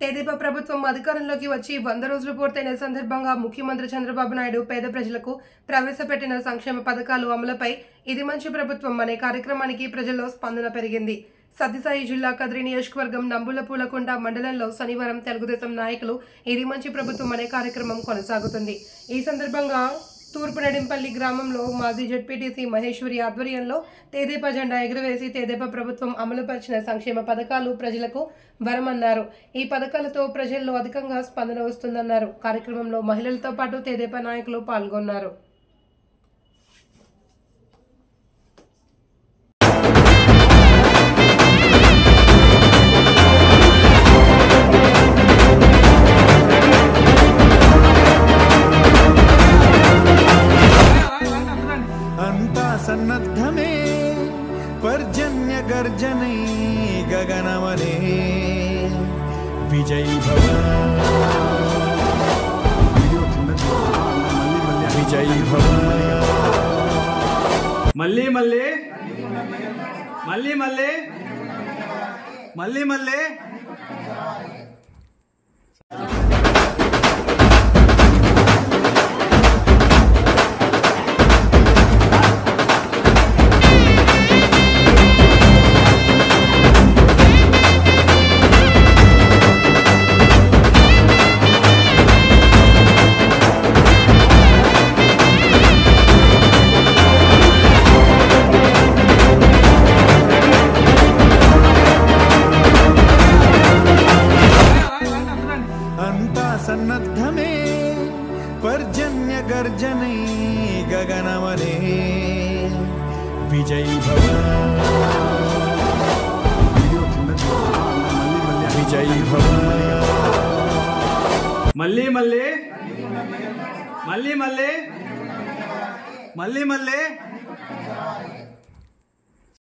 తెదేపా ప్రభుత్వం అధికారంలోకి వచ్చి 100 రోజులు పూర్తయిన సందర్భంగా ముఖ్యమంత్రి చంద్రబాబు నాయుడు పేద ప్రజలకు ప్రవేశపెట్టిన సంక్షేమ పథకాలు అమలుపై ఇది మంచి ప్రభుత్వం అనే కార్యక్రమానికి ప్రజల్లో స్పందన పెరిగింది. సత్యసాయి జిల్లా కదిరి నియోజకవర్గం నంబులపూలకొండ మండలంలో శనివారం తెలుగుదేశం నాయకులు ఇది మంచి ప్రభుత్వం అనే కార్యక్రమం కొనసాగుతుంది. ఈ సందర్భంగా తూర్పు నెడింపల్లి గ్రామంలో మాజీ జెడ్పీటీసీ మహేశ్వరి ఆధ్వర్యంలో తెదేపా జెండా ఎగురవేసి తెదేపా ప్రభుత్వం అమలుపరిచిన సంక్షేమ పథకాలు ప్రజలకు వరమన్నారు. ఈ పథకాలతో ప్రజల్లో అధికంగా స్పందన వస్తుందన్నారు. కార్యక్రమంలో మహిళలతో పాటు తెదేపా నాయకులు పాల్గొన్నారు. सन्नद्धमे पर्जन्य गर्जने गगनमने विजयी भव विजयी भव मल्ली मल्ली मल्ली मल्ली मल्ली मल्ली सन्नद्धमे पर्जन्य गर्जने गगनमने विजयी भव विजयी भव मल्ली मल्ली मल्ली मल्ली मल्ली मल्ली